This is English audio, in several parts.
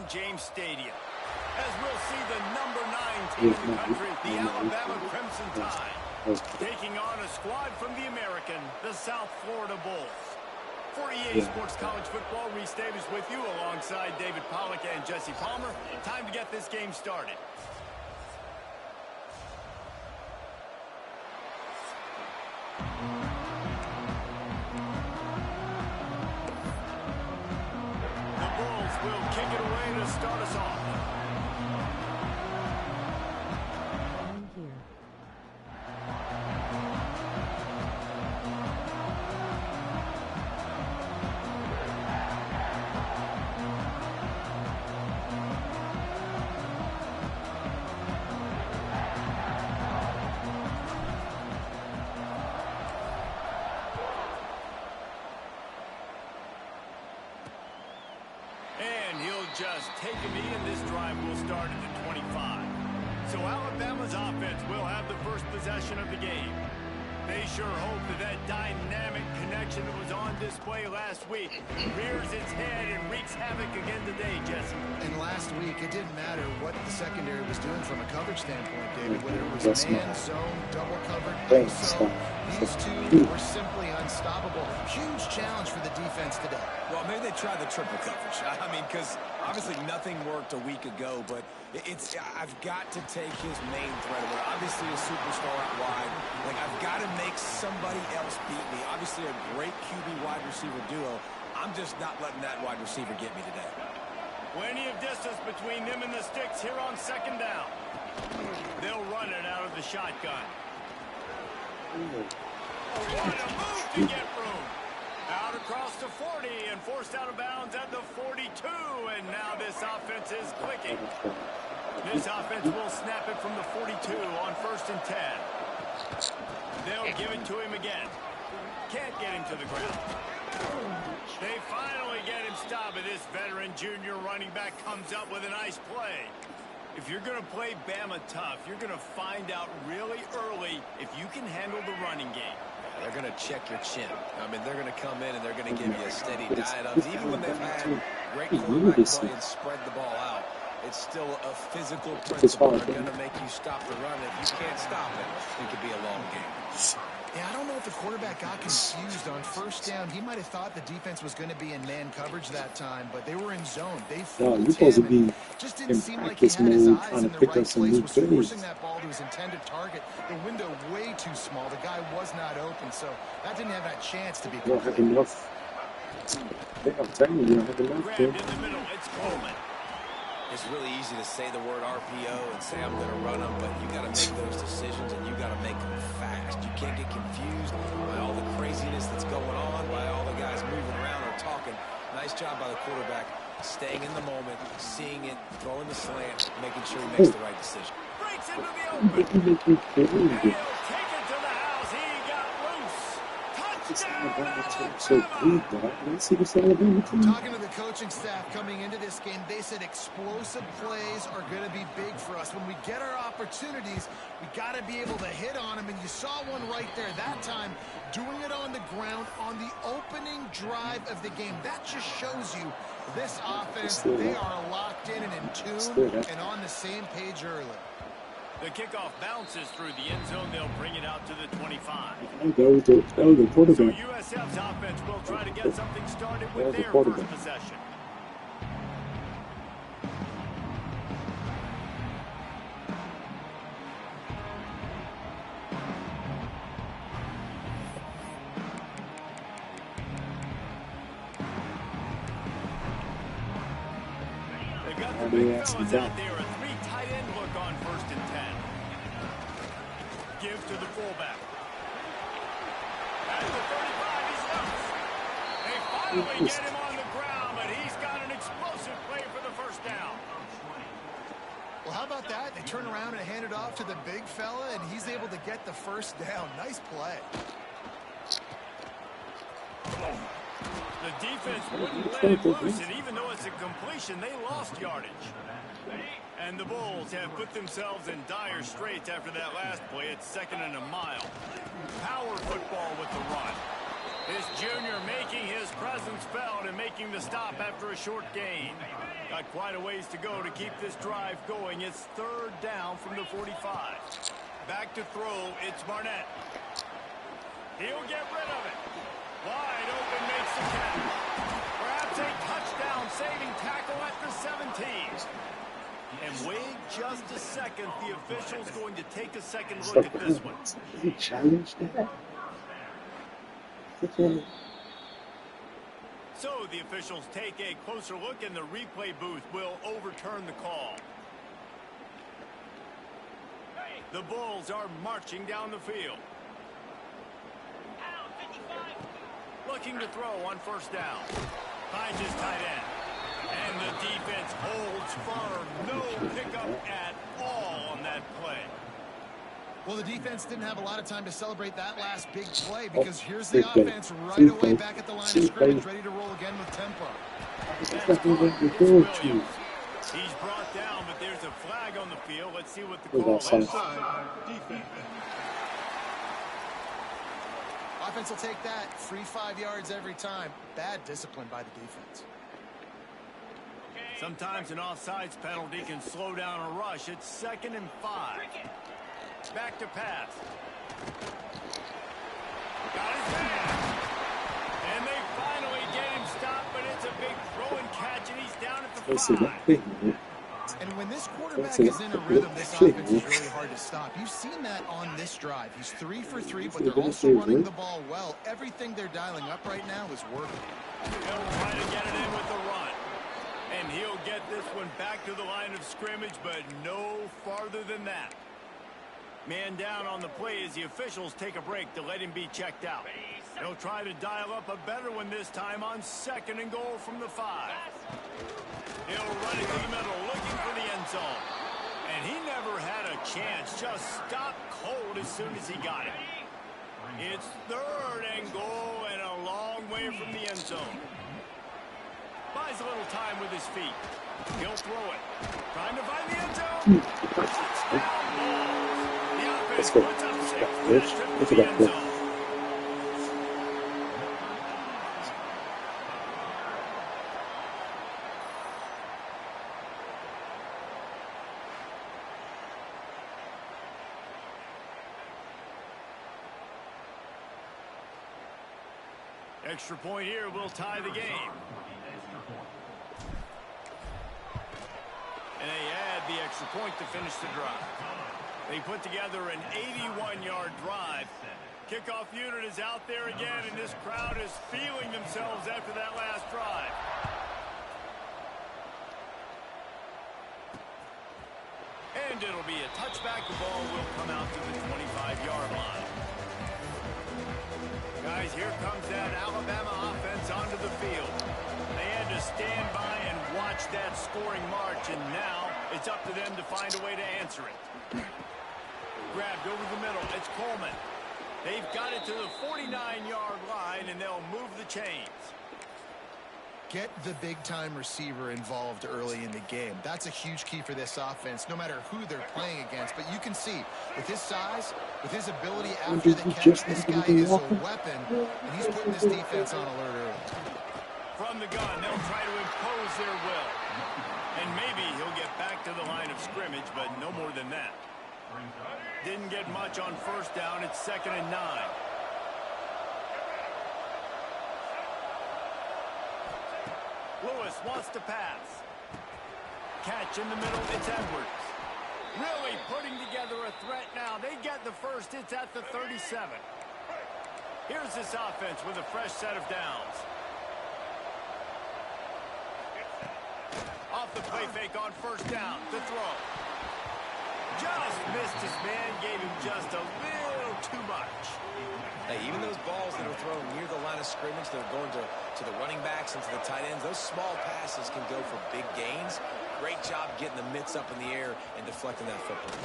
St. James Stadium, as we'll see the number 9 team in the country, the Alabama Crimson Tide, taking on a squad from the American, the South Florida Bulls. For EA Sports College Football, Reese Davis with you alongside David Pollack and Jesse Palmer. Time to get this game started. The Bulls will kick it away to start us off. Just take a knee, and this drive will start at the 25. So Alabama's offense will have the first possession of the game. They sure hope that dynamic connection that was on display last week rears its head and wreaks havoc again today, Jesse. And last week, it didn't matter what the secondary was doing from a coverage standpoint, David, whether it was man, zone, double covered, zone. These two were simply unstoppable. Huge challenge for the defense today. Well, maybe they tried the triple coverage. I mean, because obviously nothing worked a week ago, but I've got to take his main threat away. Obviously a superstar out wide. Like, I've got to make somebody else beat me. Obviously a great QB wide receiver duo. I'm just not letting that wide receiver get me today. Plenty of distance between them and the sticks here on second down. They'll run it out of the shotgun. What a move to get room. Out across the 40 and forced out of bounds at the 42. And now this offense is clicking. This offense will snap it from the 42 on 1st and 10. They'll give it to him again. Can't get him to the ground. They finally get him stopped, and this veteran junior running back comes up with a nice play. If you're going to play Bama tough, you're going to find out really early if you can handle the running game. They're going to check your chin. I mean, they're going to come in and they're going to give you a steady diet of, even when they've had great quarterback play and spread the ball out, it's still a physical principle. They're going to make you stop the run. If you can't stop it, it could be a long game. Yeah, I don't know if the quarterback got confused on 1st down. He might have thought the defense was going to be in man coverage that time, but they were in zone. They fooled him, and just didn't seem like he had his eyes in the right place, was forcing that ball to his intended target. The window way too small. The guy was not open, so that didn't have that chance to be complete. Grabbed in the middle, it's Coleman. It's really easy to say the word RPO and say I'm going to run them, but you got to make those decisions and you got to make them fast. You can't get confused by all the craziness that's going on, by all the guys moving around or talking. Nice job by the quarterback, staying in the moment, seeing it, throwing the slant, making sure he makes the right decision. Breaks into the open. And he'll take it to the house. He got loose. Touchdown, Talking to the coaching staff coming into this game, they said explosive plays are going to be big for us. When we get our opportunities, we got to be able to hit on them, and you saw one right there that time, doing it on the ground on the opening drive of the game. That just shows you this offense, they are locked in and in tune and on the same page early. The kickoff bounces through the end zone. They'll bring it out to the 25. So USF's offense will try to get something started with their first possession. They've got the big fellas out there. A 3 tight end look on 1st and 10. Give to the fullback. At the 35, he's loose. They finally get him on the ground, but he's got an explosive play for the 1st down. Well, how about that? They turn around and hand it off to the big fella, and he's able to get the 1st down. Nice play. The defense wouldn't let him loose, and even though it's a completion, they lost yardage. And the Bulls have put themselves in dire straits after that last play. It's 2nd and a mile. Power football with the run. This junior making his presence felt and making the stop after a short gain. Got quite a ways to go to keep this drive going. It's third down from the 45. Back to throw, it's Barnett. He'll get rid of it. Wide open makes the catch. Perhaps a touchdown-saving tackle at the 17. And wait just a second. The official's going to take a second look at this one. Is he challenged there? So the officials take a closer look, and the replay booth will overturn the call. The Bulls are marching down the field. Looking to throw on first down. Finds his tight end. And the defense holds firm. No pickup at all on that play. Well, the defense didn't have a lot of time to celebrate that last big play because here's the offense right away back at the line of scrimmage, ready to roll again with tempo. He's brought down, but there's a flag on the field. Let's see what the call is. Offense will take that. Free 5 yards every time. Bad discipline by the defense. Sometimes an offsides penalty can slow down a rush. It's 2nd and 5. Back to pass. Got his man. And they finally get him stopped, but it's a big throw and catch, and he's down at the 5. And when this quarterback is in a rhythm, this offense is really hard to stop. You've seen that on this drive. He's 3 for 3, but they're also running the ball well. Everything they're dialing up right now is working. They'll try to get it in with the run. And he'll get this one back to the line of scrimmage, but no farther than that. Man down on the play as the officials take a break to let him be checked out. They'll try to dial up a better one this time on 2nd and goal from the 5. He'll run it to the middle, looking for the end zone. And he never had a chance, just stopped cold as soon as he got it. It's 3rd and goal and a long way from the end zone. Buys a little time with his feet. He'll throw it. Trying to find the end zone. Touchdown ball. The offense puts up 6 for that trip to the end zone. Extra point here will tie the game. And they add the extra point to finish the drive. They put together an 81-yard drive. Kickoff unit is out there again, and this crowd is feeling themselves after that last drive. And it'll be a touchback. The ball will come out to the 25-yard line. Guys, here comes that Alabama offense onto the field. They had to stand by and watch that scoring march, and now it's up to them to find a way to answer it. Grabbed over the middle. It's Coleman. They've got it to the 49-yard line, and they'll move the chains. Get the big-time receiver involved early in the game. That's a huge key for this offense, no matter who they're playing against. But you can see, with his size, with his ability after the catch, this guy is a weapon, and he's putting this defense on alert early. From the gun, they'll try to impose their will. And maybe he'll get back to the line of scrimmage, but no more than that. Didn't get much on first down. It's 2nd and 9. Lewis wants to pass. Catch in the middle. It's Edwards. Really putting together a threat now. They get the first. It's at the 37. Here's this offense with a fresh set of downs. Off the play fake on first down. To throw. Just missed his man. Gave him just a little too much. Hey, even those balls that are thrown near the line of scrimmage that are going to the running backs and to the tight ends, those small passes can go for big gains. Great job getting the mitts up in the air and deflecting that football.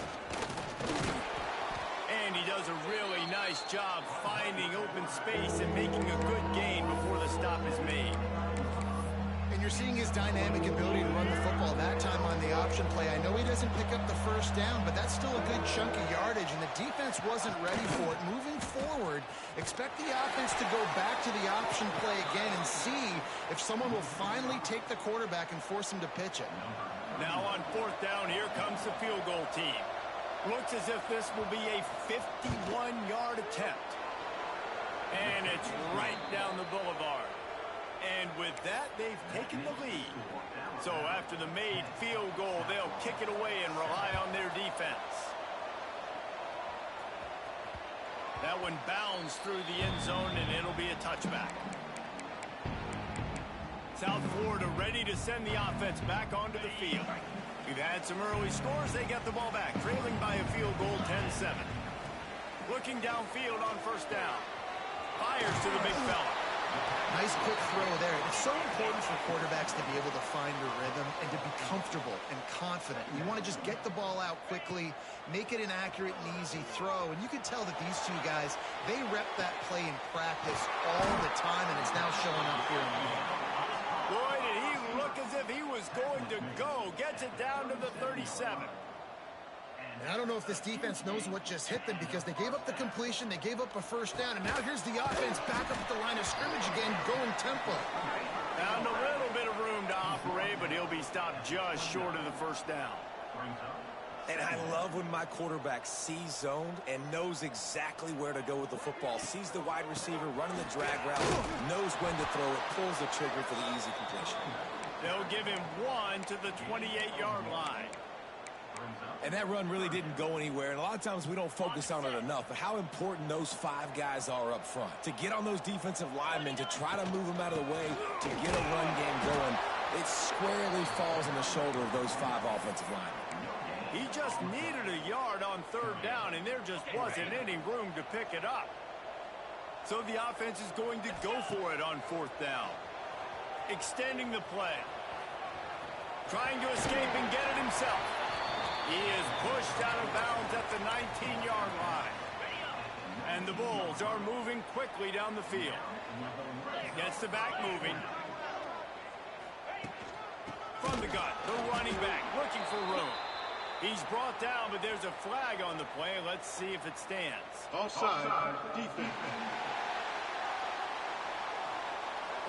And he does a really nice job finding open space and making a good gain before the stop is made. And you're seeing his dynamic ability to run the football, that time on the option play. I know he doesn't pick up the first down, but that's still a good chunk of yardage, and the defense wasn't ready for it. Moving forward, expect the offense to go back to the option play again and see if someone will finally take the quarterback and force him to pitch it. Now on fourth down, here comes the field goal team. Looks as if this will be a 51-yard attempt. And it's right down the boulevard. And with that, they've taken the lead. So after the made field goal, they'll kick it away and rely on their defense. That one bounds through the end zone, and it'll be a touchback. South Florida ready to send the offense back onto the field. We've had some early scores. They get the ball back, trailing by a field goal, 10-7. Looking downfield on first down. Fires to the big fella. Nice quick throw there. It's so important for quarterbacks to be able to find their rhythm and to be comfortable and confident. You want to just get the ball out quickly, make it an accurate and easy throw. And you can tell that these two guys, they rep that play in practice all the time, and it's now showing up here in the game. Boy, did he look as if he was going to go. Gets it down to the 37. And I don't know if this defense knows what just hit them because they gave up the completion, they gave up a first down, and now here's the offense back up at the line of scrimmage again, going tempo. Found a little bit of room to operate, but he'll be stopped just short of the first down. And I love when my quarterback sees zoned and knows exactly where to go with the football. Sees the wide receiver running the drag route, knows when to throw it, pulls the trigger for the easy completion. They'll give him one to the 28-yard line. And that run really didn't go anywhere, and a lot of times we don't focus on it enough, but how important those five guys are up front. To get on those defensive linemen, to try to move them out of the way, to get a run game going, it squarely falls on the shoulder of those five offensive linemen. He just needed a yard on third down, and there just wasn't any room to pick it up. So the offense is going to go for it on fourth down. Extending the play. Trying to escape and get it himself. He is pushed out of bounds at the 19-yard line. And the Bulls are moving quickly down the field. Gets the back moving. From the gun, the running back looking for room. He's brought down, but there's a flag on the play. Let's see if it stands. Offside, defense.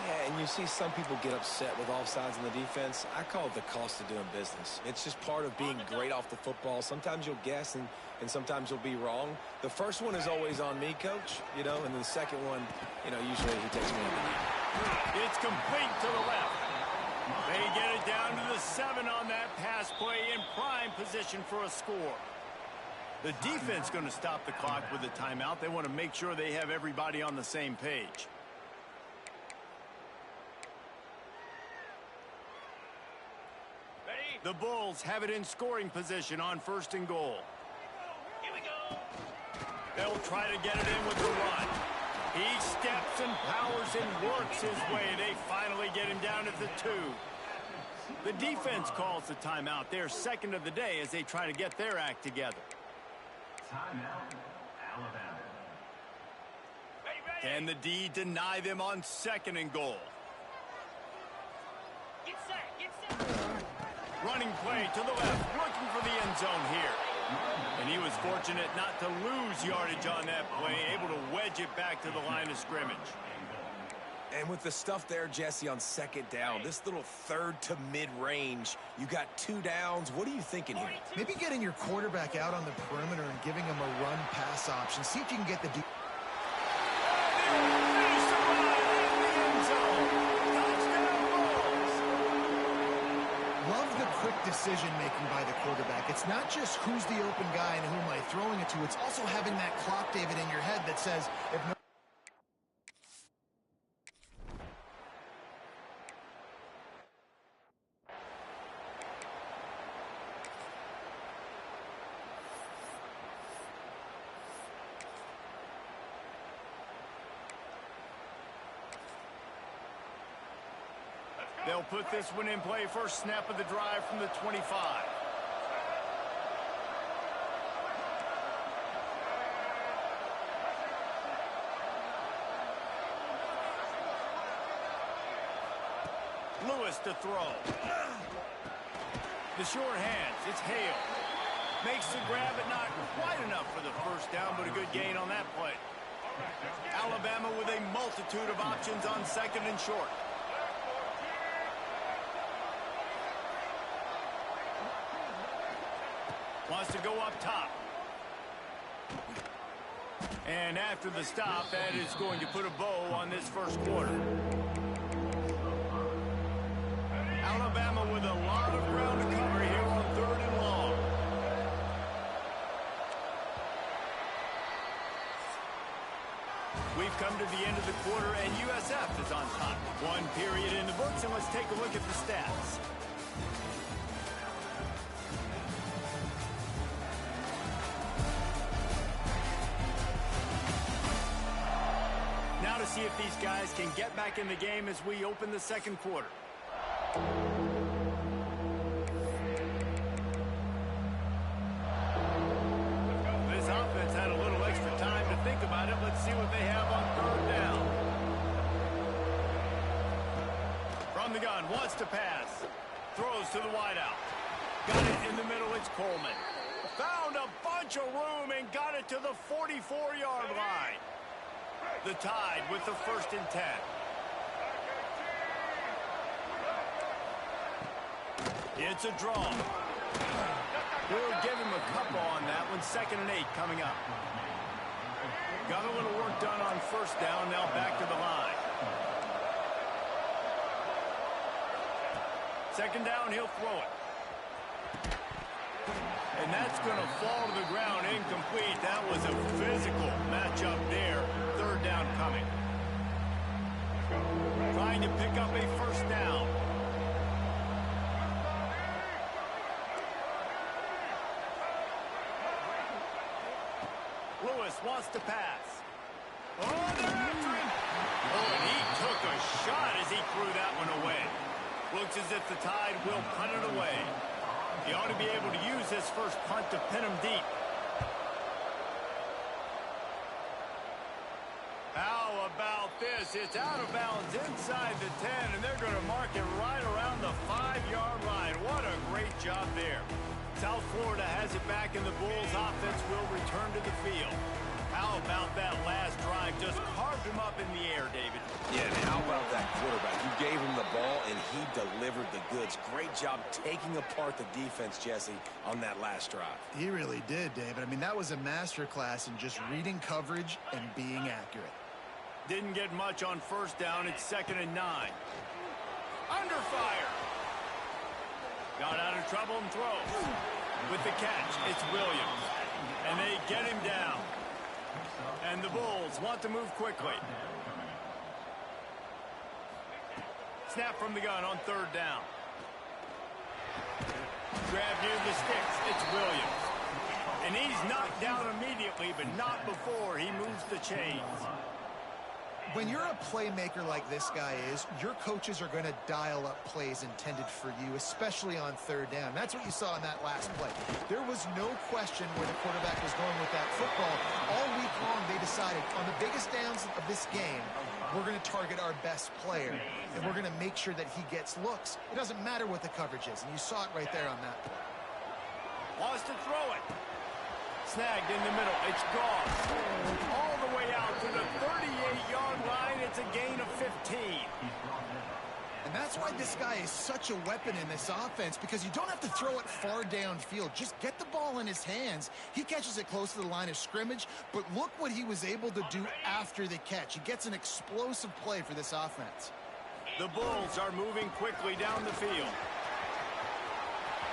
Yeah, and you see some people get upset with offsides in the defense. I call it the cost of doing business. It's just part of being great off the football. Sometimes you'll guess, and sometimes you'll be wrong. The first one is always on me, Coach, and the second one, usually he takes me in the lead. It's complete to the left. They get it down to the 7 on that pass play in prime position for a score. The defense going to stop the clock with a timeout. They want to make sure they have everybody on the same page. The Bulls have it in scoring position on first and goal. Here we go. They'll try to get it in with the run. He steps and powers and works his way. They finally get him down at the 2. The defense calls the timeout. They're second of the day as they try to get their act together. Timeout, Alabama. Can the D deny them on second and goal? Get set, get set. Running play to the left, looking for the end zone here. And he was fortunate not to lose yardage on that play, able to wedge it back to the line of scrimmage. And with the stuff there, Jesse, on second down, this little third to mid-range, you got 2 downs. What are you thinking here? Maybe getting your quarterback out on the perimeter and giving him a run-pass option. See if you can get the Love the quick decision-making by the quarterback. It's not just who's the open guy and who am I throwing it to. It's also having that clock, David, in your head that says, if no They'll put this one in play. First snap of the drive from the 25. Lewis to throw. The short hands, it's Hale. Makes the grab, but not quite enough for the first down, but a good gain on that play. Alabama with a multitude of options on second and short. Wants to go up top. And after the stop, that is going to put a bow on this first quarter. Alabama with a lot of ground to cover here on 3rd and long. We've come to the end of the quarter, and USF is on top. One period in the books, and let's take a look at the stats. Now to see if these guys can get back in the game as we open the second quarter. This offense had a little extra time to think about it. Let's see what they have on 3rd down. From the gun, wants to pass. Throws to the wideout. Got it in the middle, it's Coleman. Found a bunch of room and got it to the 44-yard line. The Tide with the 1st and 10. It's a draw. We'll give him a couple on that one. 2nd and 8 coming up. Got a little work done on 1st down. Now back to the line. 2nd down, he'll throw it. And that's going to fall to the ground incomplete. That was a physical matchup there. 3rd down coming. Trying to pick up a 1st down. Lewis wants to pass. Oh, they're after him. Oh, and he took a shot as he threw that one away. Looks as if the Tide will punt it away. He ought to be able to use his first punt to pin him deep. How about this? It's out of bounds inside the 10, and they're going to mark it right around the 5-yard line. What a great job there. South Florida has it back, and the Bulls offense will return to the field. How about that last drive? Just carved him up in the air, David. Yeah, and how about that quarterback? You gave him the ball, and he delivered the goods. Great job taking apart the defense, Jesse, on that last drive. He really did, David. I mean, that was a masterclass in just reading coverage and being accurate. Didn't get much on 1st down. It's 2nd and 9. Under fire. Got out of trouble and throws. With the catch, it's Williams. And they get him down. And the Bulls want to move quickly. Snap from the gun on 3rd down. Grab near the sticks. It's Williams. And he's knocked down immediately, but not before he moves the chains. When you're a playmaker like this guy is, your coaches are going to dial up plays intended for you, especially on 3rd down. That's what you saw in that last play. There was no question where the quarterback was going with that football. All week long, they decided on the biggest downs of this game, we're going to target our best player, and we're going to make sure that he gets looks. It doesn't matter what the coverage is, and you saw it right there on that play. Wants to throw it. Snagged in the middle. It's gone. All the way out to the 38-yard line. It's a gain of 15. And that's why this guy is such a weapon in this offense, because you don't have to throw it far downfield. Just get the ball in his hands. He catches it close to the line of scrimmage, but look what he was able to do after the catch. He gets an explosive play for this offense. The Bulls are moving quickly down the field.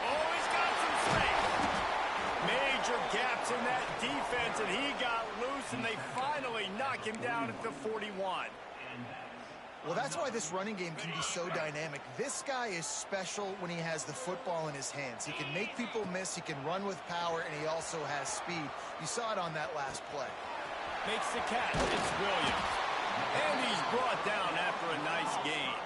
Oh, he's got some space. Major gaps in that defense, and he got loose, and they finally knock him down at the 41. Well, that's why this running game can be so dynamic. This guy is special when he has the football in his hands. He can make people miss, he can run with power, and he also has speed. You saw it on that last play. Makes the catch. It's Williams. And he's brought down after a nice gain.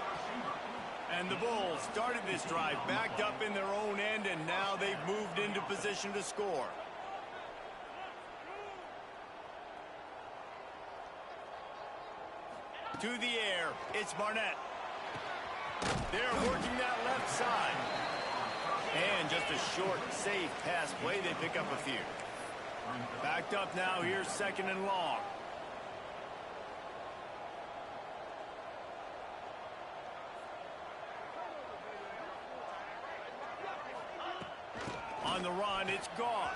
And the Bulls started this drive backed up in their own end, and now they've moved into position to score. To the air, it's Barnett. They're working that left side. And on just a short, safe pass play, they pick up a few. Backed up now, here's 2nd and long. On the run, it's Goss.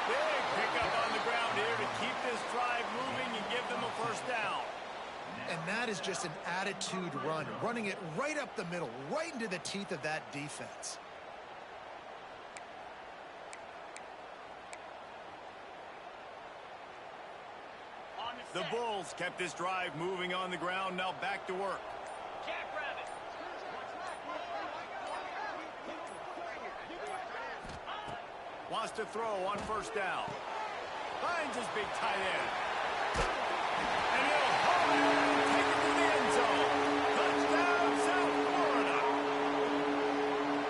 Big pickup on the ground here to keep this drive moving and give them a first down. And that is just an attitude run, running it right up the middle, right into the teeth of that defense. The Bulls kept this drive moving on the ground, now back to work. Wants to throw on first down. Finds his big tight end. And he'll hold it and take it to the end zone. Touchdown, South Florida.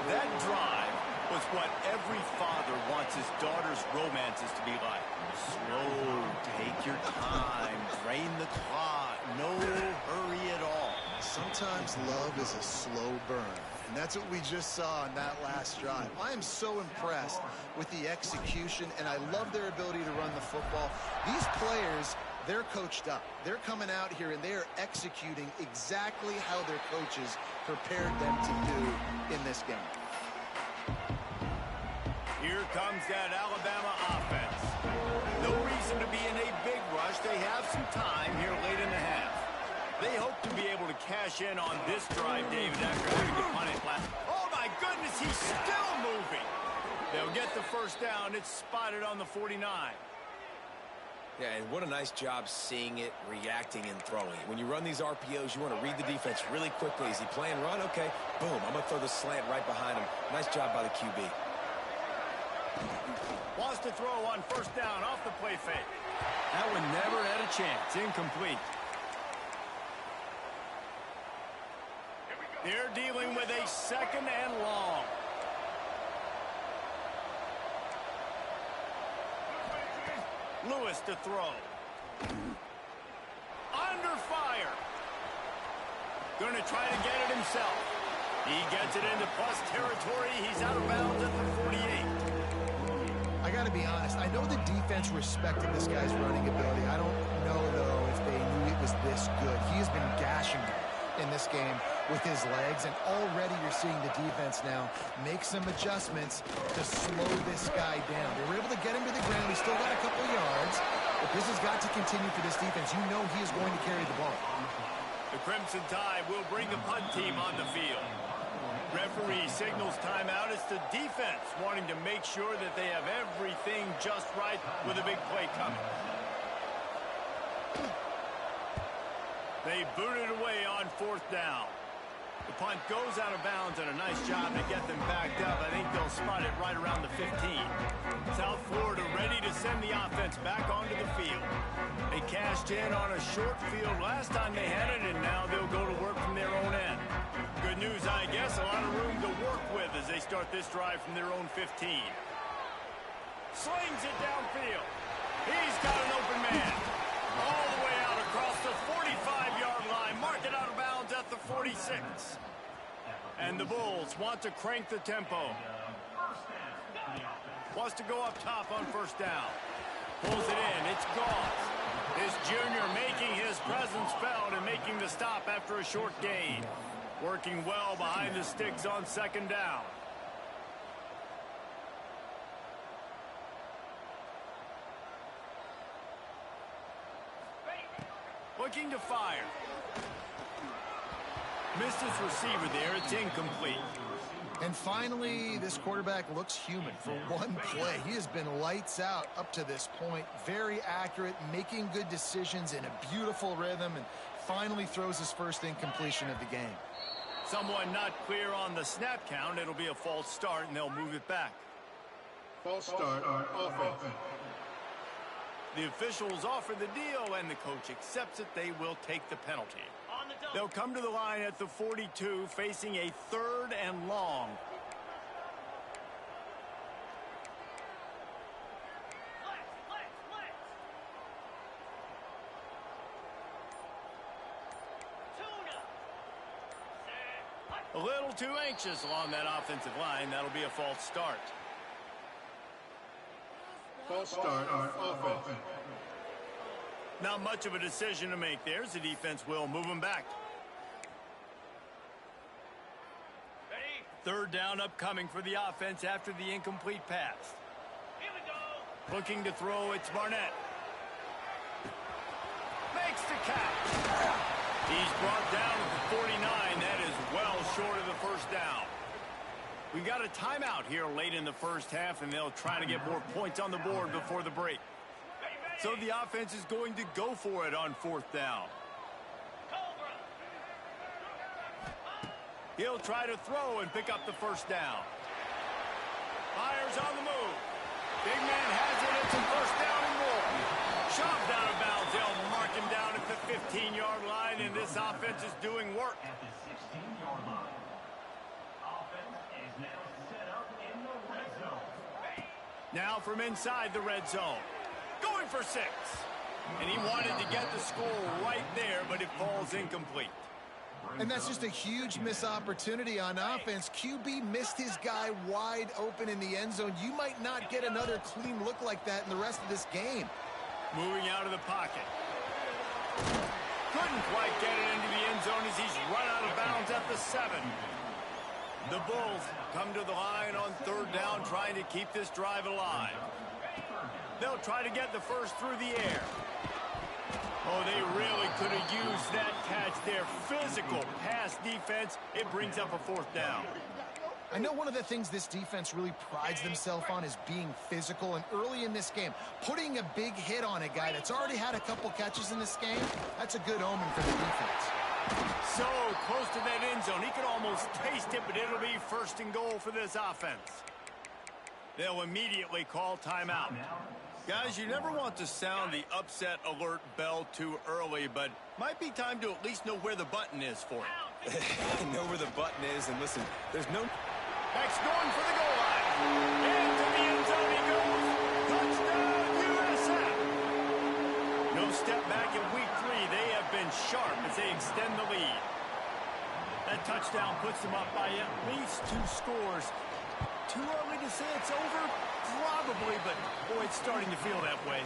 That drive was what every father wants his daughter's romances to be like. Slow, take your time, drain the clock, no hurry at all. Sometimes love is a slow burn. And that's what we just saw on that last drive. I am so impressed with the execution, and I love their ability to run the football. These players, they're coached up. They're coming out here, and they are executing exactly how their coaches prepared them to do in this game. Here comes that Alabama offense. No reason to be in a big rush. They have some time here late in the half. They hope to be able to cash in on this drive, David, after having to punt it last. Oh, my goodness, he's still moving. They'll get the first down. It's spotted on the 49. Yeah, and what a nice job seeing it, reacting, and throwing. When you run these RPOs, you want to read the defense really quickly. Is he playing run? Okay, boom, I'm going to throw the slant right behind him. Nice job by the QB. Wants to throw on first down off the play fake. That one never had a chance. Incomplete. They're dealing with a 2nd and long. Lewis to throw. Under fire. Going to try to get it himself. He gets it into plus territory. He's out of bounds at the 48. I got to be honest. I know the defense respected this guy's running ability. I don't know, though, if they knew it was this good. He has been gashing them in this game with his legs, and already you're seeing the defense now make some adjustments to slow this guy down. They were able to get him to the ground. He's still got a couple yards, but this has got to continue for this defense. You know he is going to carry the ball. The Crimson Tide will bring the punt team on the field. Referee signals timeout. It's the defense wanting to make sure that they have everything just right with a big play coming. They boot it away on 4th down. The punt goes out of bounds, and a nice job to get them backed up. I think they'll spot it right around the 15. South Florida ready to send the offense back onto the field. They cashed in on a short field last time they had it, and now they'll go to work from their own end. Good news, I guess, a lot of room to work with as they start this drive from their own 15. Slings it downfield. He's got an open man. All the way out across the 45-yard line. Mark it out of bounds at the 46. And the Bulls want to crank the tempo. Wants to go up top on first down. Pulls it in. It's Goss. This junior making his presence felt and making the stop after a short gain. Working well behind the sticks on 2nd down. Looking to fire. Missed his receiver there. It's incomplete. And finally, this quarterback looks human for one play. He has been lights out up to this point. Very accurate, making good decisions in a beautiful rhythm, and finally throws his first incompletion of the game. Someone not clear on the snap count. It'll be a false start, and they'll move it back. False start on offense. The officials offer the deal, and the coach accepts it. They will take the penalty. They'll come to the line at the 42, facing a 3rd and long. A little too anxious along that offensive line. That'll be a false start. False start on offense. Not much of a decision to make there as the defense will move him back. Third down upcoming for the offense after the incomplete pass. Here we go. Looking to throw, it's Barnett. Makes the catch. He's brought down at the 49. That is well short of the first down. We've got a timeout here late in the first half, and they'll try to get more points on the board before the break. So the offense is going to go for it on fourth down. He'll try to throw and pick up the first down. Fires on the move. Big man has it. It's a first down and more. Shoved out of bounds. They'll mark him down at the 15-yard line, and this offense is doing work. At the 16-yard line. Offense is now set up in the red zone. Now from inside the red zone. Going for 6. And he wanted to get the score right there, but it falls incomplete. And that's just a huge missed opportunity on offense. QB missed his guy wide open in the end zone. You might not get another clean look like that in the rest of this game. Moving out of the pocket. Couldn't quite get it into the end zone as he's run out of bounds at the 7. The Bulls come to the line on third down, trying to keep this drive alive. They'll try to get the first through the air. Oh, they really could have used that catch there. Physical pass defense. It brings up a fourth down. I know one of the things this defense really prides themselves on is being physical, and early in this game, putting a big hit on a guy that's already had a couple catches in this game, that's a good omen for the defense. So close to that end zone. He could almost taste it, but it'll be first and goal for this offense. They'll immediately call timeout. Guys, you never want to sound the upset alert bell too early, but might be time to at least know where the button is for it. Know where the button is, and listen, there's no... X going for the goal line. Into the end zone he goes. Touchdown, USA! No step back in week 3. They have been sharp as they extend the lead. That touchdown puts them up by at least 2 scores. Too early to say it's over? Probably, but boy, it's starting to feel that way.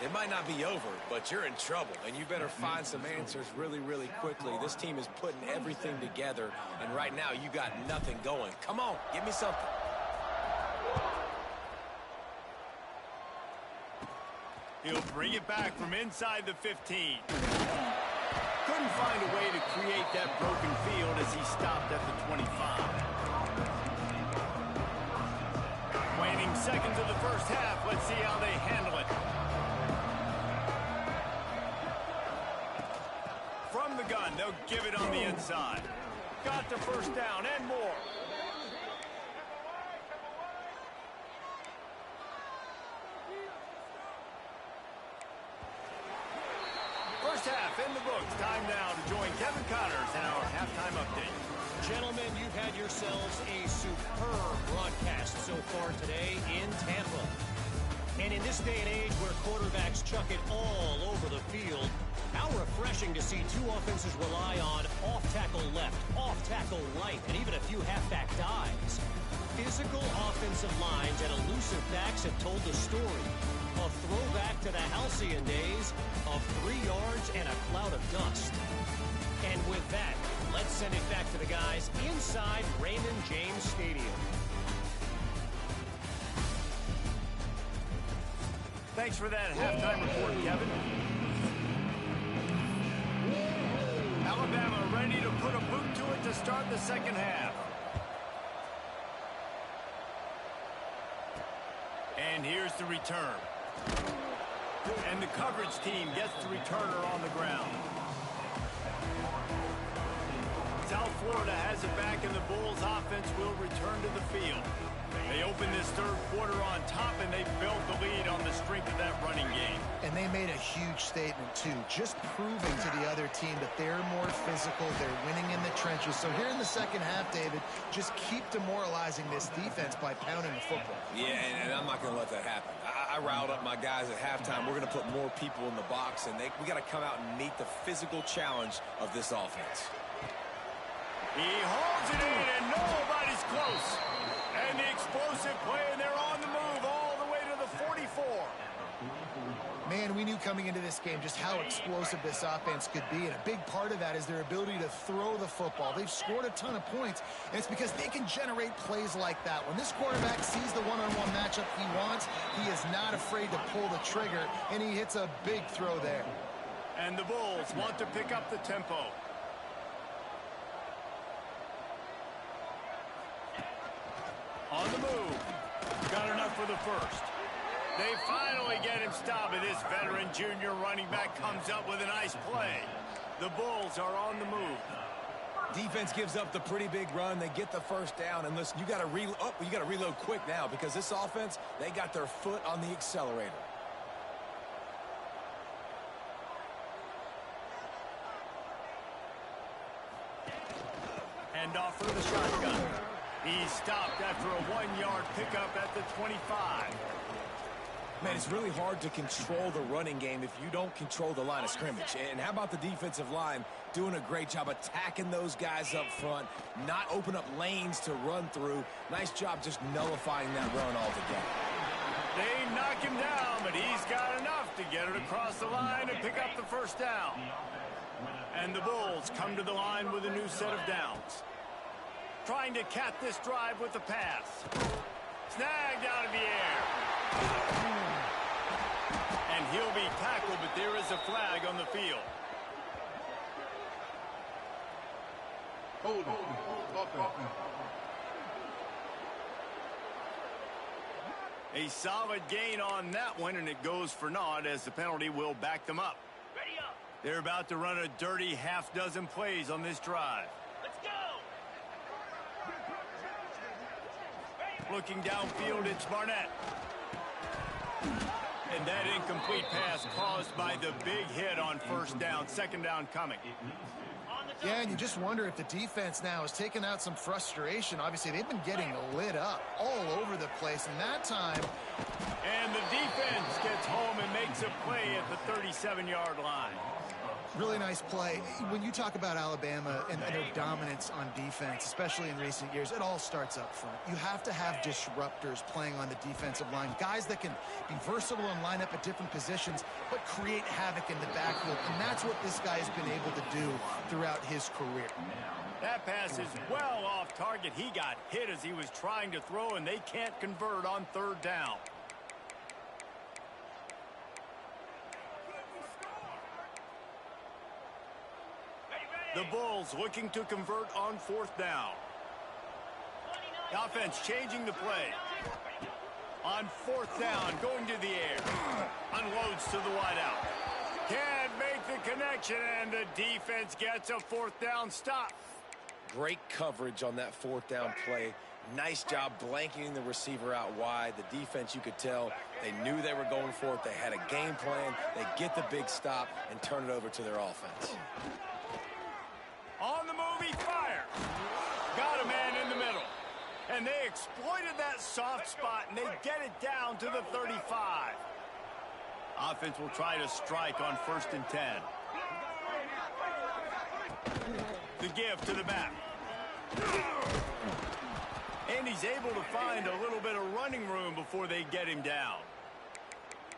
It might not be over, but you're in trouble, and you better find some answers really, really quickly. This team is putting everything together, and right now you got nothing going. Come on, give me something. He'll bring it back from inside the 15. Couldn't find a way to create that broken field as he stopped at the 25. Waning seconds of the first half. Let's see how they handle it. From the gun, they'll give it on the inside. Got the first down and more. First half in the books. Time now to join Kevin Connors in our halftime update. Gentlemen, you've had yourselves a superb broadcast so far today in Tampa. And in this day and age where quarterbacks chuck it all over the field, how refreshing to see 2 offenses rely on off-tackle left, off-tackle right, and even a few halfback dives. Physical offensive lines and elusive backs have told the story. A throwback to the halcyon days of 3 yards and a cloud of dust. And with that, let's send it back to the guys inside Raymond James Stadium. Thanks for that halftime report, Kevin. Alabama ready to put a boot to it to start the second half. And here's the return. And the coverage team gets the returner on the ground. South Florida has it back, and the Bulls offense will return to the field. They opened this third quarter on top, and they built the lead on the strength of that running game. And they made a huge statement, too, just proving to the other team that they're more physical, they're winning in the trenches. So here in the second half, David, just keep demoralizing this defense by pounding the football. Yeah, and I'm not going to let that happen. I riled up my guys at halftime. We're going to put more people in the box, and we got to come out and meet the physical challenge of this offense. He holds it in, and nobody's close. And the explosive play, and they're on the move all the way to the 44. Man, we knew coming into this game just how explosive this offense could be, and a big part of that is their ability to throw the football. They've scored a ton of points, and it's because they can generate plays like that. When this quarterback sees the one-on-one matchup he wants, he is not afraid to pull the trigger, and he hits a big throw there. And the Bulls want to pick up the tempo. On the move. Got enough for the first. They finally get him stopped, and this veteran junior running back comes up with a nice play. The Bulls are on the move. Defense gives up the pretty big run. They get the first down, and listen, you got to reload quick now because this offense, they got their foot on the accelerator. Hand off for the shotgun. He's stopped after a 1-yard pickup at the 25. Man, it's really hard to control the running game if you don't control the line of scrimmage. And how about the defensive line doing a great job attacking those guys up front, not open up lanes to run through. Nice job just nullifying that run altogether. They knock him down, but he's got enough to get it across the line and pick up the first down. And the Bulls come to the line with a new set of downs. Trying to cap this drive with the pass. Snagged out of the air. And he'll be tackled, but there is a flag on the field. Hold on. Offense. A solid gain on that one, and it goes for naught as the penalty will back them up. Ready up. They're about to run a dirty half-dozen plays on this drive. Let's go. Looking downfield, it's Barnett. And that incomplete pass caused by the big hit on first down. Second down coming. Yeah, and you just wonder if the defense now has taken out some frustration. Obviously, they've been getting lit up all over the place, and that time... And the defense gets home and makes a play at the 37-yard line. Really nice play. When you talk about Alabama and their dominance on defense, especially in recent years, it all starts up front. You have to have disruptors playing on the defensive line, guys that can be versatile and line up at different positions, but create havoc in the backfield. And that's what this guy has been able to do throughout his career. That pass is well off target. He got hit as he was trying to throw, and they can't convert on third down. The Bulls looking to convert on fourth down. The offense changing the play. On fourth down, going to the air. Unloads to the wideout. Can't make the connection, and the defense gets a fourth down stop. Great coverage on that fourth down play. Nice job blanketing the receiver out wide. The defense, you could tell, they knew they were going for it. They had a game plan. They get the big stop and turn it over to their offense. On the move, he fires. Got a man in the middle. And they exploited that soft spot, and they get it down to the 35. Offense will try to strike on 1st and 10. The give to the back. And he's able to find a little bit of running room before they get him down.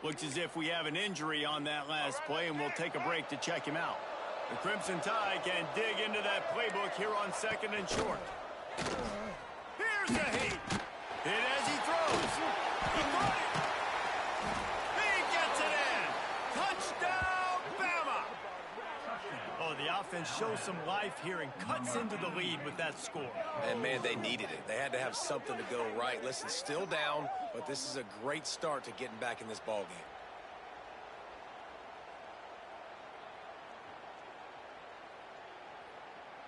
Looks as if we have an injury on that last play, and we'll take a break to check him out. The Crimson Tide can dig into that playbook here on 2nd and short. Here's the heat. Hit as he throws. He caught it. He gets it in. Touchdown, Bama. Oh, the offense shows some life here and cuts into the lead with that score. And, man, they needed it. They had to have something to go right. Listen, still down, but this is a great start to getting back in this ballgame.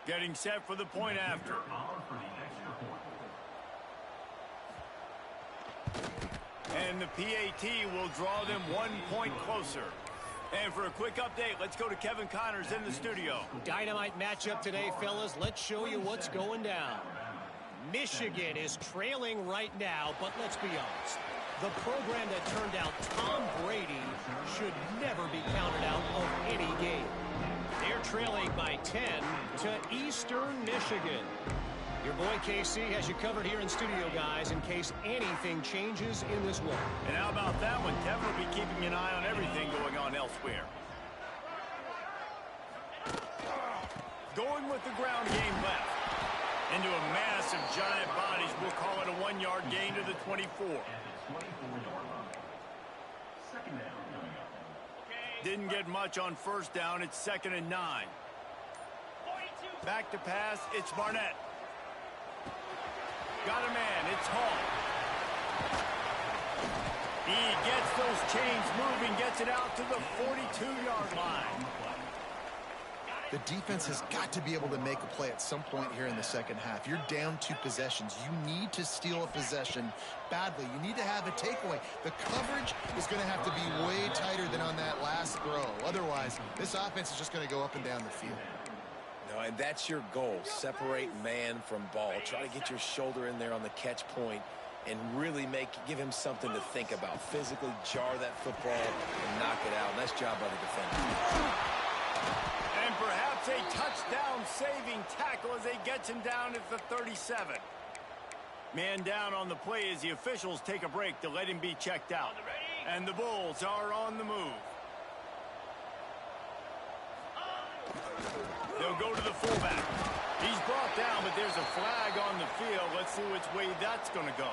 Getting set for the point after. And the PAT will draw them 1 point closer. And for a quick update, let's go to Kevin Connors in the studio. Dynamite matchup today, fellas. Let's show you what's going down. Michigan is trailing right now, but let's be honest. The program that turned out Tom Brady should never be counted out of any game. They're trailing by 10 to Eastern Michigan. Your boy KC has you covered here in studio, guys, in case anything changes in this one. And how about that one? Kevin will be keeping an eye on everything going on elsewhere. Going with the ground game left. Into a mass of giant bodies. We'll call it a 1-yard gain to the 24. Didn't get much on first down. It's 2nd and 9. Back to pass. It's Barnett. Got a man. It's Hall. He gets those chains moving, gets it out to the 42-yard line. The defense has got to be able to make a play at some point here in the second half. You're down 2 possessions. You need to steal a possession badly. You need to have a takeaway. The coverage is going to have to be way tighter than on that last throw. Otherwise, this offense is just going to go up and down the field. No, and that's your goal. Separate man from ball. Try to get your shoulder in there on the catch point and really give him something to think about. Physically jar that football and knock it out. Nice job by the defender. And perhaps a touchdown-saving tackle as they get him down at the 37. Man down on the play as the officials take a break to let him be checked out. And the Bulls are on the move. They'll go to the fullback. He's brought down, but there's a flag on the field. Let's see which way that's going to go.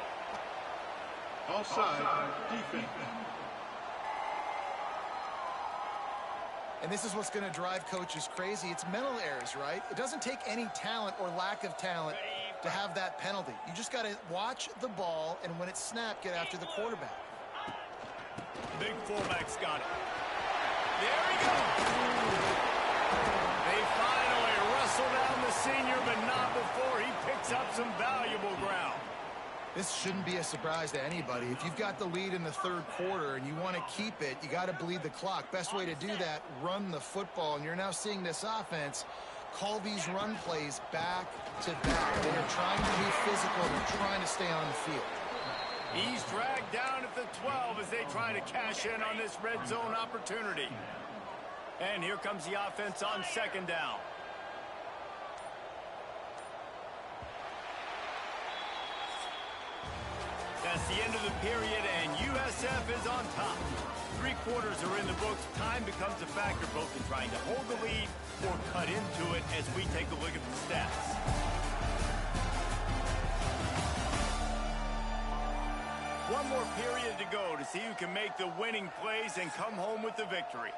Offside, defense. And this is what's going to drive coaches crazy. It's mental errors, right? It doesn't take any talent or lack of talent to have that penalty. You just got to watch the ball, and when it's snapped, get after the quarterback. Big fullback's got it. There he goes. They finally wrestle down the senior, but not before he picks up some valuable ground. This shouldn't be a surprise to anybody. If you've got the lead in the third quarter and you want to keep it, you got to bleed the clock. Best way to do that, run the football. And you're now seeing this offense call these run plays back to back. They are trying to be physical. They're trying to stay on the field. He's dragged down at the 12 as they try to cash in on this red zone opportunity. And here comes the offense on 2nd down. That's the end of the period, and USF is on top. 3 quarters are in the books. Time becomes a factor both in trying to hold the lead or cut into it as we take a look at the stats. One more period to go to see who can make the winning plays and come home with the victory.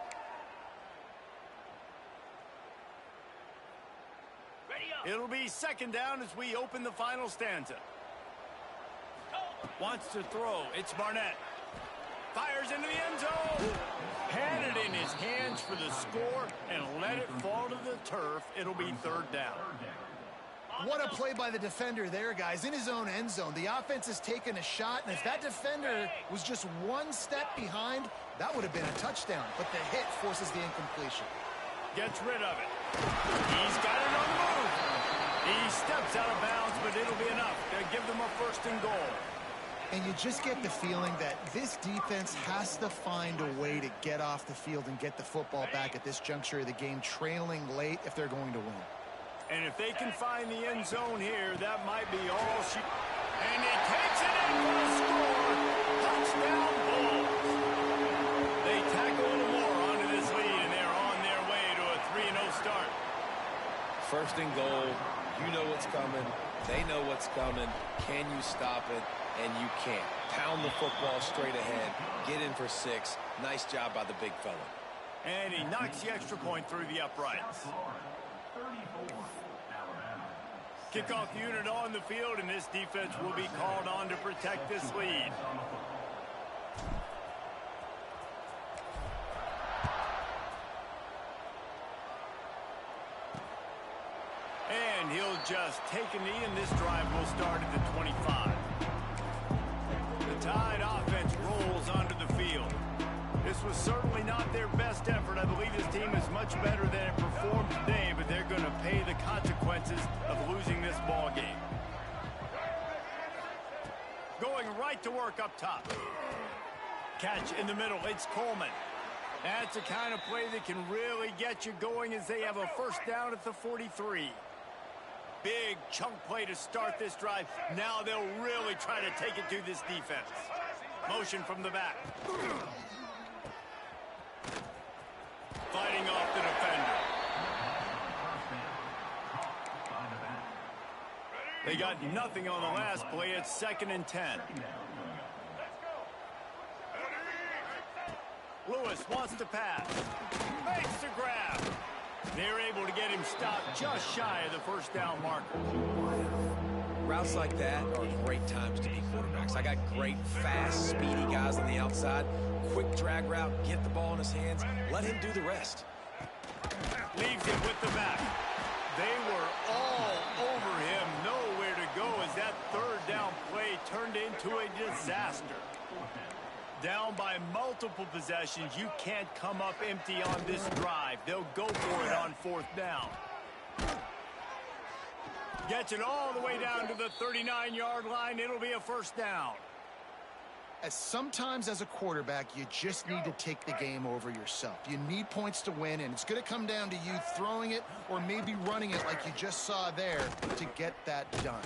It'll be 2nd down as we open the final stanza. Wants to throw. It's Barnett. Fires into the end zone. Had it in his hands for the score and let it fall to the turf. It'll be 3rd down. What a play by the defender there, guys. In his own end zone. The offense has taken a shot, and if that defender was just 1 step behind, that would have been a touchdown. But the hit forces the incompletion. Gets rid of it. He's got it on the move. He steps out of bounds, but it'll be enough to give them a 1st and goal. And you just get the feeling that this defense has to find a way to get off the field and get the football back at this juncture of the game, trailing late if they're going to win. And if they can find the end zone here, that might be all she... And he takes it in for a score. Touchdown Bulls. They tack a little more onto this lead, and they're on their way to a 3-0 start. 1st and goal. You know what's coming. They know what's coming. Can you stop it? And you can't. Pound the football straight ahead. Get in for 6. Nice job by the big fella. And he knocks the extra point through the uprights. Kickoff unit on the field, and this defense will be called on to protect this lead. And he'll just take a knee, and this drive will start at the 25. The Tide offense rolls onto the field. This was certainly not their best effort. I believe this team is much better than it performed today, but they're going to pay the consequences of losing this ball game. Going right to work up top. Catch in the middle. It's Coleman. That's the kind of play that can really get you going as they have a first down at the 43. Big chunk play to start this drive. Now they'll really try to take it to this defense. Motion from the back. Fighting off the defender. They got nothing on the last play. It's 2nd and 10. Lewis wants to pass. Makes the grab. They're able to get him stopped just shy of the first down marker. Routes like that are great times to be quarterbacks. I got great, fast, speedy guys on the outside. Quick drag route, get the ball in his hands, let him do the rest. Leaves it with the back. They were all over him. Nowhere to go as that third down play turned into a disaster. Down by multiple possessions, you can't come up empty on this drive. They'll go for it on 4th down. Gets it all the way down to the 39-yard line. It'll be a first down. Sometimes as a quarterback, you just need to take the game over yourself. You need points to win, and it's going to come down to you throwing it or maybe running it like you just saw there to get that done.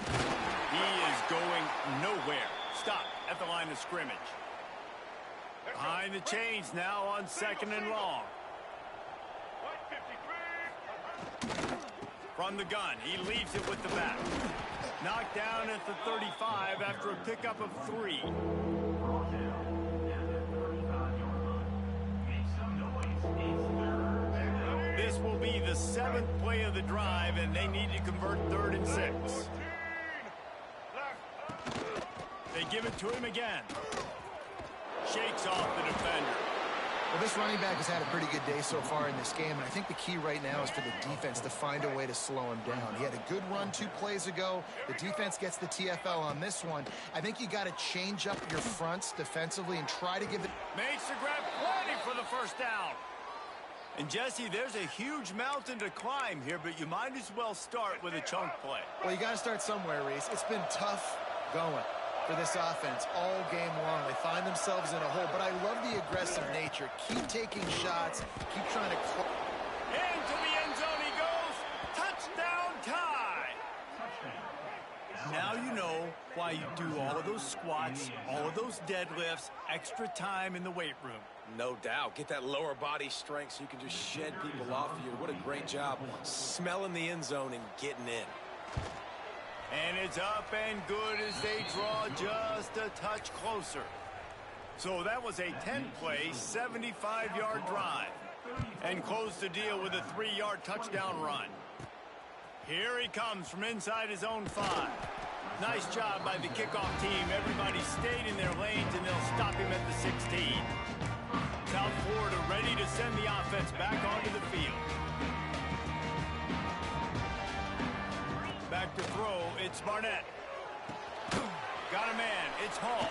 He is going nowhere. Stop at the line of scrimmage. Behind the chains now on 2nd and long. From the gun, he leaves it with the back. Knocked down at the 35 after a pickup of 3. This will be the 7th play of the drive, and they need to convert 3rd and 6. They give it to him again. Shakes off the defender. Well, this running back has had a pretty good day so far in this game, and I think the key right now is for the defense to find a way to slow him down. He had a good run 2 plays ago. The defense gets the TFL on this one. I think you got to change up your fronts defensively and try to give it. Makes the grab plenty for the first down. And, Jesse, there's a huge mountain to climb here, but you might as well start with a chunk play. Well, you got to start somewhere, Reese. It's been tough going for this offense all game long. They find themselves in a hole, but I love the aggressive nature. Keep taking shots. Keep trying to... Into the end zone he goes. Touchdown tie. Now you know why you do all of those squats, all of those deadlifts, extra time in the weight room. No doubt. Get that lower body strength so you can just shed people off of you. What a great job smelling the end zone and getting in. And it's up and good as they draw just a touch closer. So that was a 10-play, 75-yard drive. And close the deal with a 3-yard touchdown run. Here he comes from inside his own 5. Nice job by the kickoff team. Everybody stayed in their lanes, and they'll stop him at the 16. South Florida ready to send the offense back onto the field. Back to throw, it's Barnett. Got a man, it's Hall.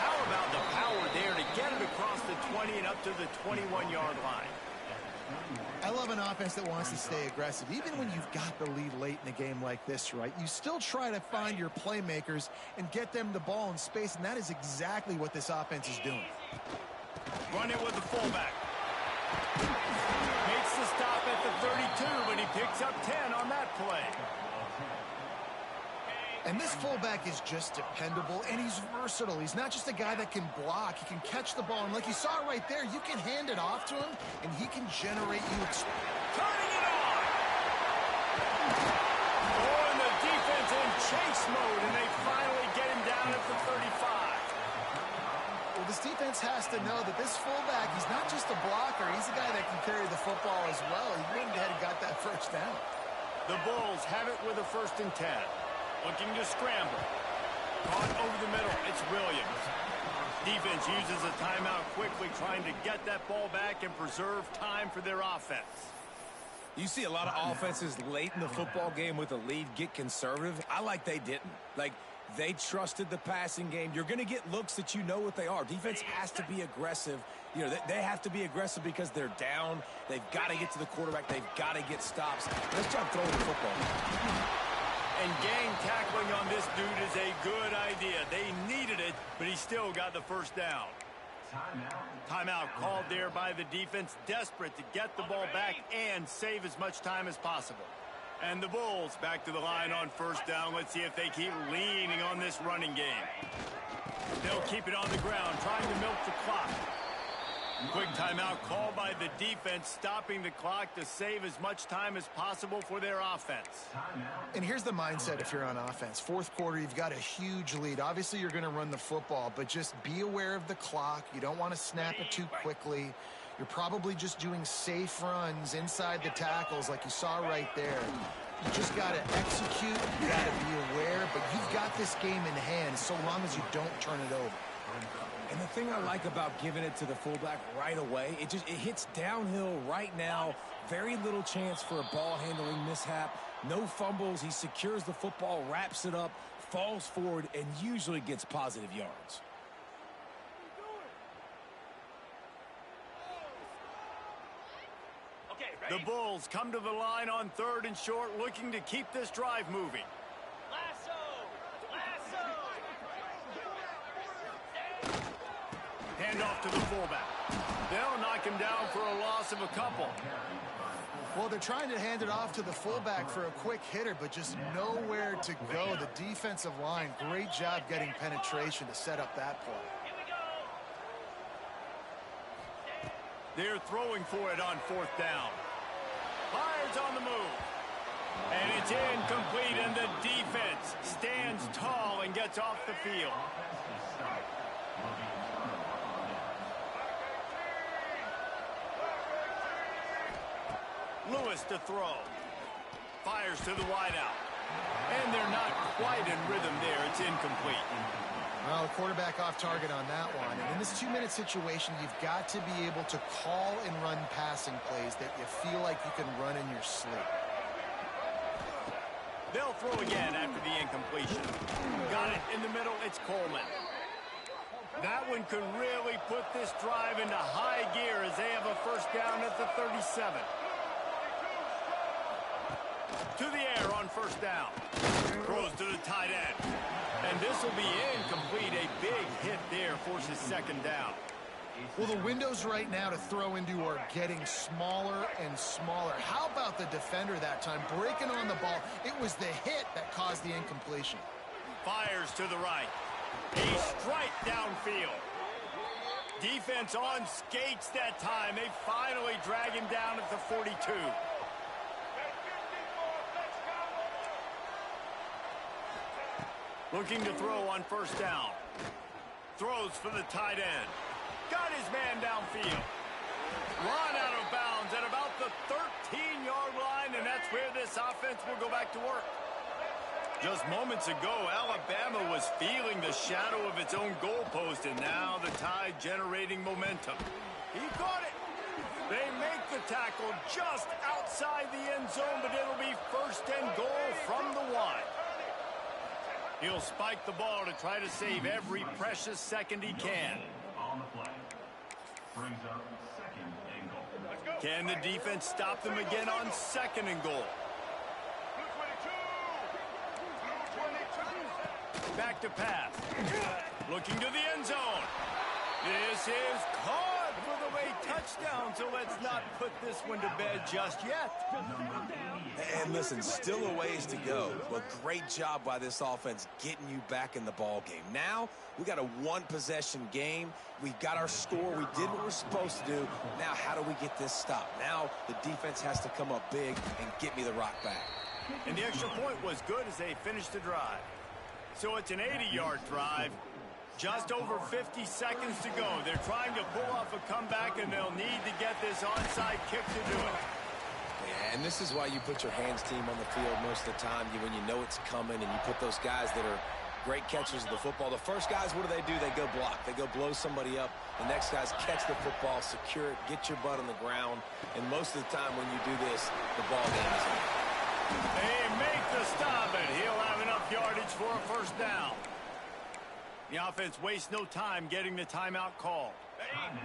How about the power there to get it across the 20 and up to the 21-yard line? I love an offense that wants to stay aggressive. Even when you've got the lead late in a game like this, right, you still try to find your playmakers and get them the ball in space, and that is exactly what this offense is doing. Run it with the fullback. Makes the stop at the 32, but he picks up 10 on that play. And this fullback is just dependable, and he's versatile. He's not just a guy that can block. He can catch the ball, and like you saw right there, you can hand it off to him, and he can generate you. Turning it on! Oh, and the defense in chase mode, and they finally get him down at the 35. Well, this defense has to know that this fullback, he's not just a blocker. He's a guy that can carry the football as well. He went ahead and got that first down. The Bulls have it with a 1st and 10. Looking to scramble. Caught over the middle. It's Williams. Defense uses a timeout quickly, trying to get that ball back and preserve time for their offense. You see a lot of offenses late in the football game with a lead get conservative. I like they didn't. Like, they trusted the passing game. You're going to get looks that you know what they are. Defense has to be aggressive. You know, they have to be aggressive because they're down. They've got to get to the quarterback. They've got to get stops. Let's jump throwing the football. And gang tackling on this dude is a good idea. They needed it, but he still got the first down. Timeout called there by the defense, desperate to get the ball back and save as much time as possible. And the Bulls back to the line on first down. Let's see if they keep leaning on this running game. They'll keep it on the ground, trying to milk the clock. Quick timeout called by the defense, stopping the clock to save as much time as possible for their offense. And here's the mindset if you're on offense. Fourth quarter, you've got a huge lead. Obviously, you're going to run the football, but just be aware of the clock. You don't want to snap it too quickly. You're probably just doing safe runs inside the tackles like you saw right there. You just got to execute. You got to be aware, but you've got this game in hand so long as you don't turn it over. And the thing I like about giving it to the fullback right away, it hits downhill right now. Very little chance for a ball handling mishap. No fumbles. He secures the football, wraps it up, falls forward, and usually gets positive yards. The Bulls come to the line on 3rd and short, looking to keep this drive moving. Hand off to the fullback. They'll knock him down for a loss of a couple. Well, they're trying to hand it off to the fullback for a quick hitter, but just nowhere to go. The defensive line, great job getting penetration to set up that play. They're throwing for it on 4th down. Fires on the move. And it's incomplete, and the defense stands tall and gets off the field. Lewis to throw. Fires to the wideout. And they're not quite in rhythm there. It's incomplete. Well, the quarterback off target on that one. And in this 2-minute situation, you've got to be able to call and run passing plays that you feel like you can run in your sleep. They'll throw again after the incompletion. Got it in the middle. It's Coleman. That one could really put this drive into high gear as they have a first down at the 37. To the air on first down. Throws to the tight end. And this will be incomplete. A big hit there forces 2nd down. Well, the windows right now to throw into are getting smaller and smaller. How about the defender that time breaking on the ball? It was the hit that caused the incompletion. Fires to the right. A strike downfield. Defense on skates that time. They finally drag him down at the 42. Looking to throw on first down. Throws for the tight end. Got his man downfield. Run out of bounds at about the 13-yard line, and that's where this offense will go back to work. Just moments ago, Alabama was feeling the shadow of its own goalpost, and now the Tide generating momentum. He caught it. They make the tackle just outside the end zone, but it'll be 1st and goal from the 1. He'll spike the ball to try to save every precious second he can. On the play. Brings up 2nd and goal. Can the defense stop them again on 2nd and goal? Back to pass. Looking to the end zone. This is caught for the late touchdown, so let's not put this one to bed just yet. And listen, still a ways to go, but great job by this offense getting you back in the ball game. Now, we got a 1-possession game. We've got our score. We did what we're supposed to do. Now, how do we get this stopped? Now, the defense has to come up big and get me the rock back. And the extra point was good as they finished the drive. So it's an 80-yard drive. Just over 50 seconds to go. They're trying to pull off a comeback, and they'll need to get this onside kick to do it. Yeah, and this is why you put your hands team on the field most of the time when you know it's coming, and you put those guys that are great catchers of the football. The first guys, what do? They go block. They go blow somebody up. The next guys catch the football, secure it, get your butt on the ground. And most of the time when you do this, the ball game is in. They make the stop, and he'll have enough yardage for a first down. The offense wastes no time getting the timeout call.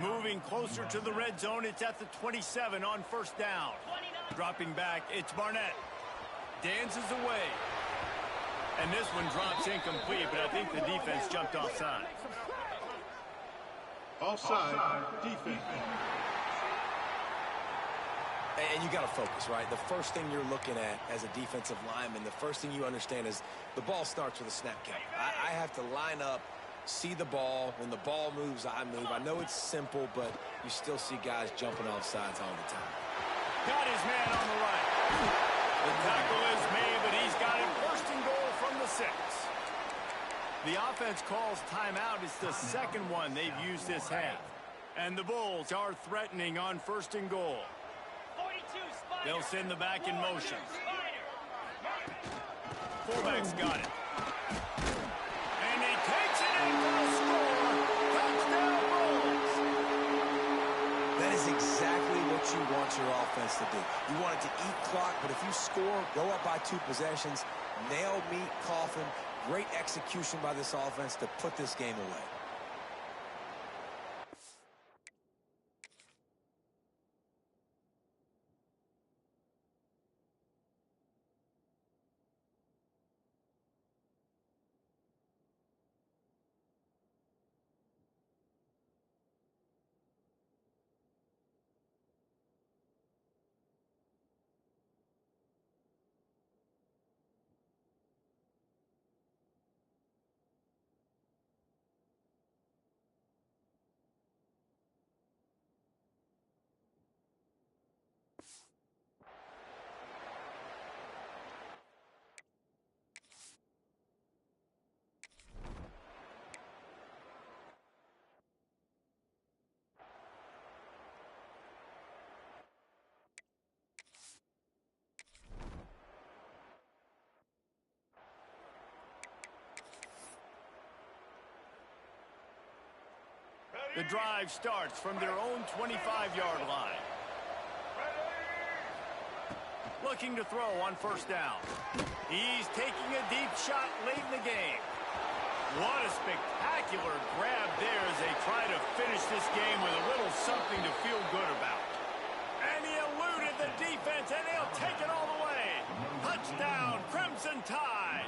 Moving closer to the red zone, it's at the 27 on first down. Dropping back, it's Barnett. Dances away. And this one drops incomplete, but I think the defense jumped offside. Offside, defense. And you got to focus, right? The first thing you're looking at as a defensive lineman, the first thing you understand is the ball starts with a snap count. I have to line up, see the ball. When the ball moves, I move. I know it's simple, but you still see guys jumping off sides all the time. Got his man on the right. The tackle is made, but he's got him first and goal from the 6. The offense calls timeout. It's the second one they've used this half. And the Bulls are threatening on first and goal. They'll send the back in motion. Fullback's got it. And he takes it in for a score. Touchdown, Bulls. That is exactly what you want your offense to do. You want it to eat clock, but if you score, go up by 2 possessions, nail, meet, coffin. Great execution by this offense to put this game away. The drive starts from their own 25-yard line. Looking to throw on first down. He's taking a deep shot late in the game. What a spectacular grab there as they try to finish this game with a little something to feel good about. And he eluded the defense, and he'll take it all the way. Touchdown, Crimson Tide.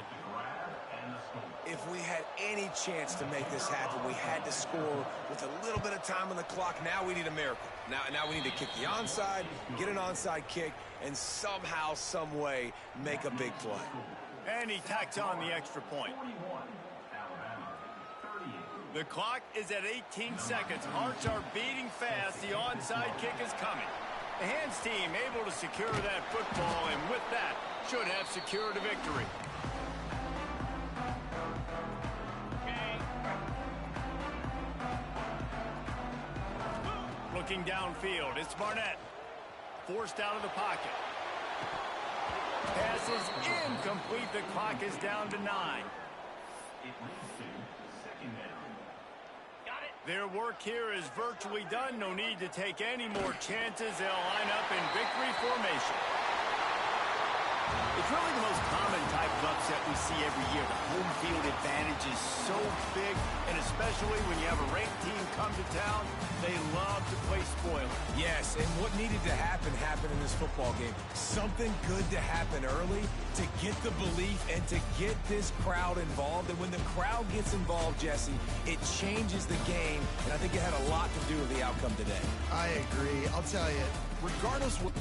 If we had any chance to make this happen, we had to score with a little bit of time on the clock. Now we need a miracle. Now we need to kick the onside, get an onside kick, and somehow, some way, make a big play. And he tacks on the extra point. The clock is at 18 seconds. Hearts are beating fast. The onside kick is coming. The hands team able to secure that football, and with that, should have secured a victory. Looking downfield, it's Barnett. Forced out of the pocket. Pass is incomplete. The clock is down to 9. Their work here is virtually done. No need to take any more chances. They'll line up in victory formation. It's really the most common type of upset we see every year. The home field advantage is so big, and especially when you have a ranked team come to town, they love to play spoiler. Yes, and what needed to happen happened in this football game. Something good to happen early to get the belief and to get this crowd involved. And when the crowd gets involved, Jesse, it changes the game, and I think it had a lot to do with the outcome today. I agree. I'll tell you, regardless what...